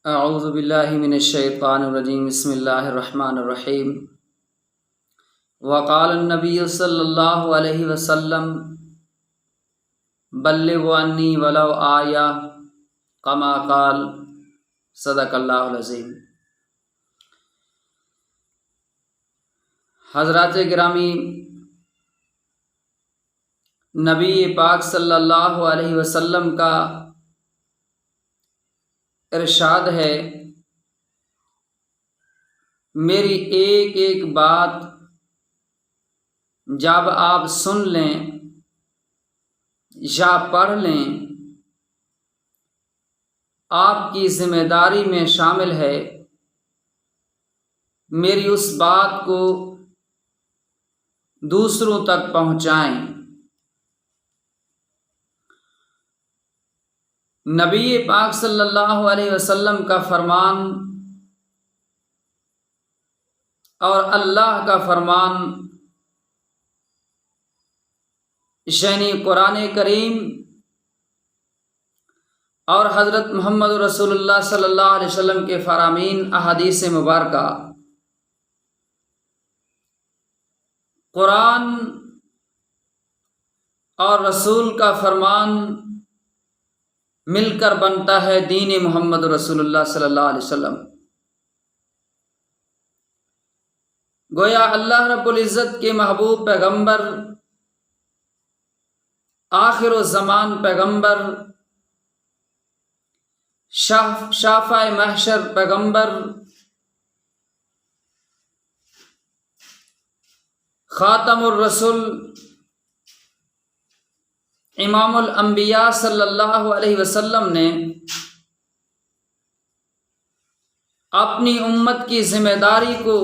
اعوذ باللہ من الشیطان الرجیم بسم اللہ الرحمن الرحیم وقال النبی صلی اللہ علیہ وسلم بلغوا عنی ولو آیہ کما قال صدق اللہ العظیم۔ حضرات گرامی، نبی پاک صلی اللہ علیہ وسلم کا ارشاد ہے، میری ایک ایک بات جب آپ سن لیں یا پڑھ لیں، آپ کی ذمہ داری میں شامل ہے میری اس بات کو دوسروں تک پہنچائیں۔ نبی پاک صلی اللہ علیہ وسلم کا فرمان اور اللہ کا فرمان یعنی قرآن کریم اور حضرت محمد رسول اللہ صلی اللہ علیہ وسلم کے فرامین احادیث مبارکہ، قرآن اور رسول کا فرمان مل کر بنتا ہے دین محمد رسول اللہ صلی اللہ علیہ وسلم۔ گویا اللہ رب العزت کے محبوب پیغمبر، آخر الزمان پیغمبر، شافع محشر پیغمبر، خاتم الرسل، امام الانبیاء صلی اللہ علیہ وسلم نے اپنی امت کی ذمہ داری کو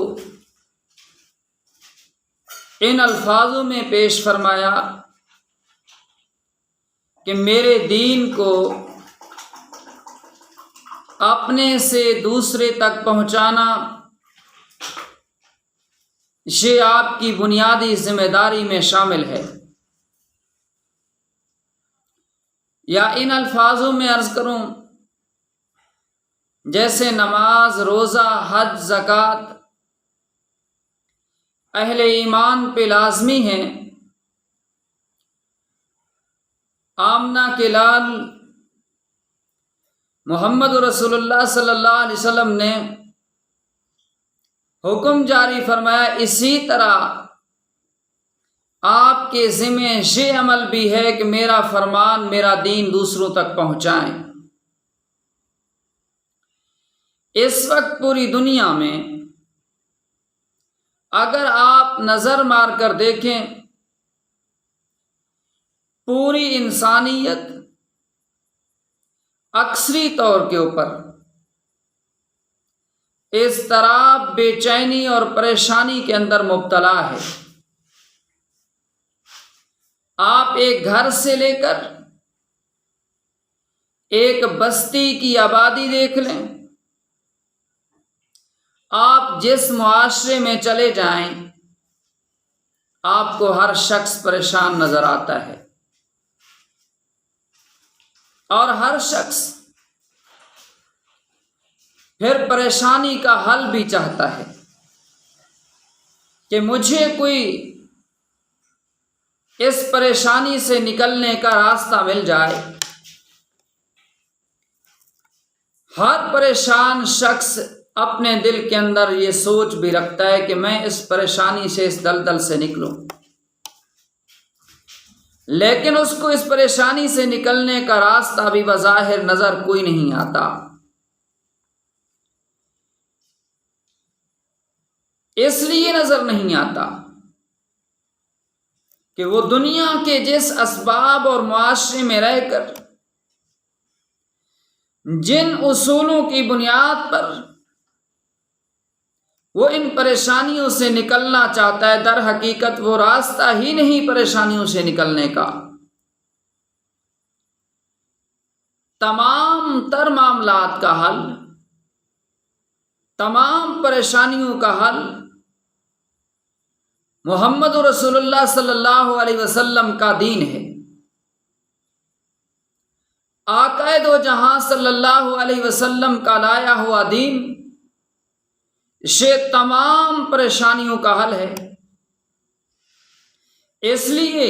ان الفاظوں میں پیش فرمایا کہ میرے دین کو اپنے سے دوسرے تک پہنچانا یہ آپ کی بنیادی ذمہ داری میں شامل ہے۔ یا ان الفاظوں میں عرض کروں، جیسے نماز، روزہ، حج، زکوٰۃ اہل ایمان پہ لازمی ہیں، آمنہ کے لال محمد رسول اللہ صلی اللہ علیہ وسلم نے حکم جاری فرمایا، اسی طرح آپ کے ذمہ یہ عمل بھی ہے کہ میرا فرمان، میرا دین دوسروں تک پہنچائیں۔ اس وقت پوری دنیا میں اگر آپ نظر مار کر دیکھیں، پوری انسانیت اکثری طور کے اوپر اضطراب، بے چینی اور پریشانی کے اندر مبتلا ہے۔ آپ ایک گھر سے لے کر ایک بستی کی آبادی دیکھ لیں، آپ جس معاشرے میں چلے جائیں آپ کو ہر شخص پریشان نظر آتا ہے، اور ہر شخص پھر پریشانی کا حل بھی چاہتا ہے کہ مجھے کوئی اس پریشانی سے نکلنے کا راستہ مل جائے۔ ہر پریشان شخص اپنے دل کے اندر یہ سوچ بھی رکھتا ہے کہ میں اس پریشانی سے، اس دلدل سے نکلوں، لیکن اس کو اس پریشانی سے نکلنے کا راستہ بھی بظاہر نظر کوئی نہیں آتا۔ اس لیے نظر نہیں آتا کہ وہ دنیا کے جس اسباب اور معاشرے میں رہ کر جن اصولوں کی بنیاد پر وہ ان پریشانیوں سے نکلنا چاہتا ہے، در حقیقت وہ راستہ ہی نہیں پریشانیوں سے نکلنے کا۔ تمام تر معاملات کا حل، تمام پریشانیوں کا حل محمد رسول اللہ صلی اللہ علیہ وسلم کا دین ہے۔ آقا دو جہاں صلی اللہ علیہ وسلم کا لایا ہوا دین یہ تمام پریشانیوں کا حل ہے۔ اس لیے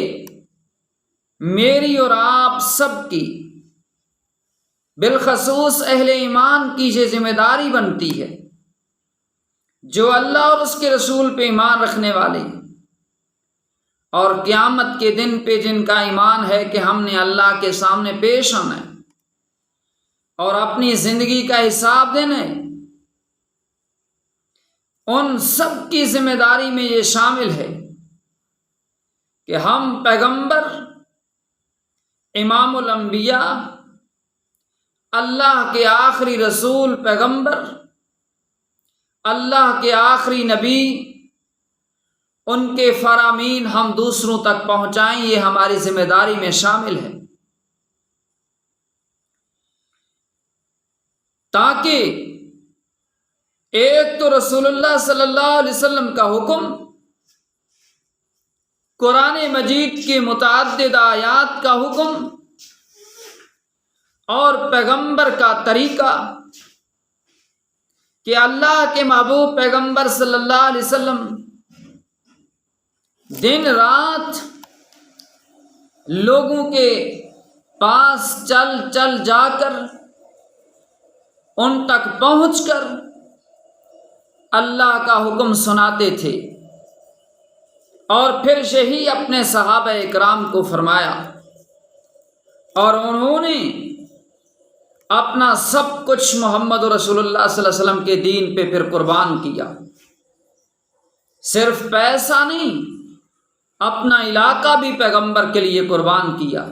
میری اور آپ سب کی، بالخصوص اہل ایمان کی یہ ذمہ داری بنتی ہے جو اللہ اور اس کے رسول پہ ایمان رکھنے والے ہیں، اور قیامت کے دن پہ جن کا ایمان ہے کہ ہم نے اللہ کے سامنے پیش آنا ہے اور اپنی زندگی کا حساب دینا ہے، ان سب کی ذمہ داری میں یہ شامل ہے کہ ہم پیغمبر، امام الانبیاء، اللہ کے آخری رسول پیغمبر، اللہ کے آخری نبی، ان کے فرامین ہم دوسروں تک پہنچائیں، یہ ہماری ذمہ داری میں شامل ہے، تاکہ ایک تو رسول اللہ صلی اللہ علیہ وسلم کا حکم، قرآن مجید کے متعدد آیات کا حکم اور پیغمبر کا طریقہ کہ اللہ کے محبوب پیغمبر صلی اللہ علیہ وسلم دن رات لوگوں کے پاس چل چل جا کر ان تک پہنچ کر اللہ کا حکم سناتے تھے، اور پھر یہی اپنے صحابہ اکرام کو فرمایا، اور انہوں نے اپنا سب کچھ محمد رسول اللہ صلی اللہ علیہ وسلم کے دین پہ پھر قربان کیا۔ صرف پیسہ نہیں، اپنا علاقہ بھی پیغمبر کے لیے قربان کیا۔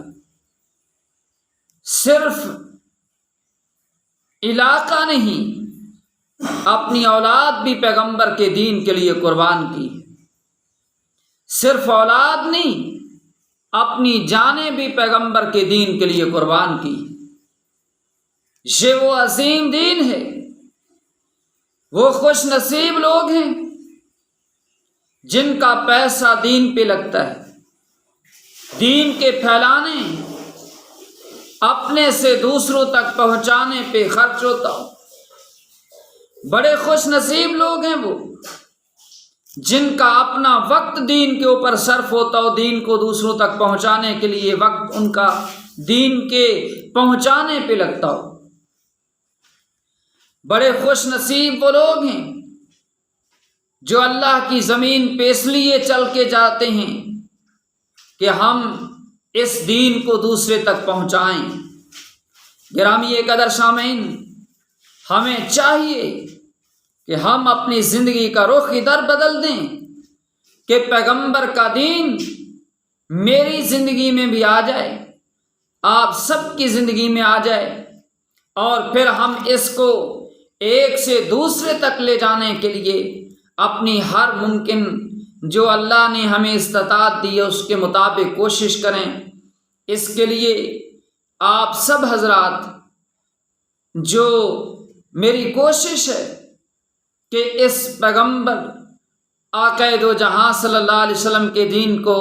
صرف علاقہ نہیں، اپنی اولاد بھی پیغمبر کے دین کے لیے قربان کی۔ صرف اولاد نہیں، اپنی جانیں بھی پیغمبر کے دین کے لیے قربان کی۔ یہ وہ عظیم دین ہے، وہ خوش نصیب لوگ ہیں جن کا پیسہ دین پہ لگتا ہے، دین کے پھیلانے، اپنے سے دوسروں تک پہنچانے پہ خرچ ہوتا ہو۔ بڑے خوش نصیب لوگ ہیں وہ جن کا اپنا وقت دین کے اوپر صرف ہوتا ہو، دین کو دوسروں تک پہنچانے کے لیے وقت ان کا دین کے پہنچانے پہ لگتا ہو۔ بڑے خوش نصیب وہ لوگ ہیں جو اللہ کی زمین پہ اس لیے چل کے جاتے ہیں کہ ہم اس دین کو دوسرے تک پہنچائیں۔ گرامی قدر سامعین، ہمیں چاہیے کہ ہم اپنی زندگی کا رخ ادھر بدل دیں کہ پیغمبر کا دین میری زندگی میں بھی آ جائے، آپ سب کی زندگی میں آ جائے، اور پھر ہم اس کو ایک سے دوسرے تک لے جانے کے لیے اپنی ہر ممکن جو اللہ نے ہمیں استطاعت دی ہے اس کے مطابق کوشش کریں۔ اس کے لیے آپ سب حضرات، جو میری کوشش ہے کہ اس پیغمبر آقا دو جہاں صلی اللہ علیہ وسلم کے دین کو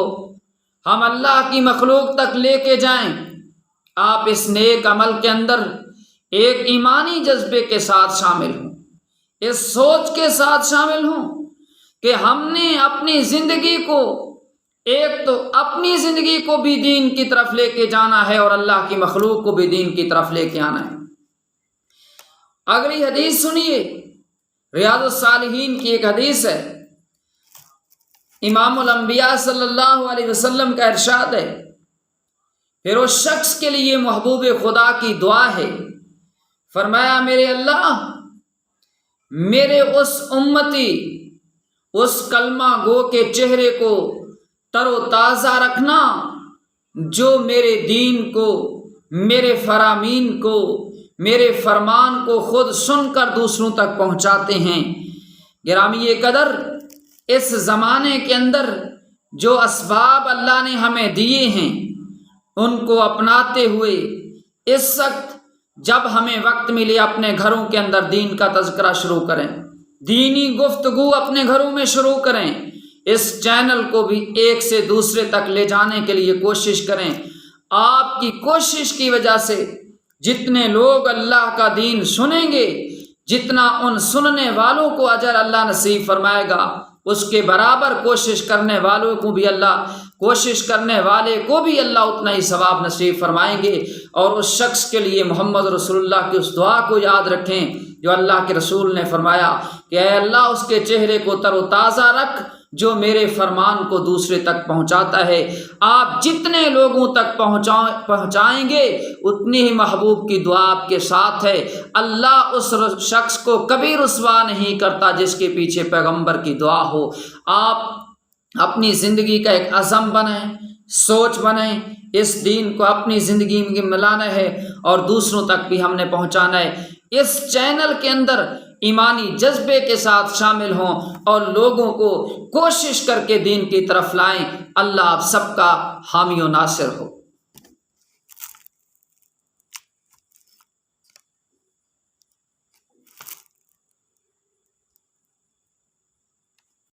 ہم اللہ کی مخلوق تک لے کے جائیں، آپ اس نیک عمل کے اندر ایک ایمانی جذبے کے ساتھ شامل ہوں، اس سوچ کے ساتھ شامل ہوں کہ ہم نے اپنی زندگی کو، ایک تو اپنی زندگی کو بھی دین کی طرف لے کے جانا ہے اور اللہ کی مخلوق کو بھی دین کی طرف لے کے آنا ہے۔ اگلی حدیث سنیے، ریاض الصالحین کی ایک حدیث ہے، امام الانبیاء صلی اللہ علیہ وسلم کا ارشاد ہے، پھر اس شخص کے لیے محبوب خدا کی دعا ہے، فرمایا میرے اللہ، میرے اس امتی، اس کلمہ گو کے چہرے کو تر و تازہ رکھنا جو میرے دین کو، میرے فرامین کو، میرے فرمان کو خود سن کر دوسروں تک پہنچاتے ہیں۔ گرامی قدر، اس زمانے کے اندر جو اسباب اللہ نے ہمیں دیے ہیں ان کو اپناتے ہوئے اس وقت جب ہمیں وقت ملے اپنے گھروں کے اندر دین کا تذکرہ شروع کریں، دینی گفتگو اپنے گھروں میں شروع کریں، اس چینل کو بھی ایک سے دوسرے تک لے جانے کے لیے کوشش کریں۔ آپ کی کوشش کی وجہ سے جتنے لوگ اللہ کا دین سنیں گے، جتنا ان سننے والوں کو اجر اللہ نصیب فرمائے گا، اس کے برابر کوشش کرنے والے کو بھی اللہ اتنا ہی ثواب نصیب فرمائیں گے۔ اور اس شخص کے لیے محمد رسول اللہ کی اس دعا کو یاد رکھیں جو اللہ کے رسول نے فرمایا کہ اے اللہ اس کے چہرے کو تر و تازہ رکھ جو میرے فرمان کو دوسرے تک پہنچاتا ہے۔ آپ جتنے لوگوں تک پہنچائیں گے اتنی ہی محبوب کی دعا آپ کے ساتھ ہے۔ اللہ اس شخص کو کبھی رسوا نہیں کرتا جس کے پیچھے پیغمبر کی دعا ہو۔ آپ اپنی زندگی کا ایک عزم بنائیں، سوچ بنائیں، اس دین کو اپنی زندگی میں ملانا ہے اور دوسروں تک بھی ہم نے پہنچانا ہے۔ اس چینل کے اندر ایمانی جذبے کے ساتھ شامل ہوں اور لوگوں کو کوشش کر کے دین کی طرف لائیں۔ اللہ آپ سب کا حامی و ناصر ہو۔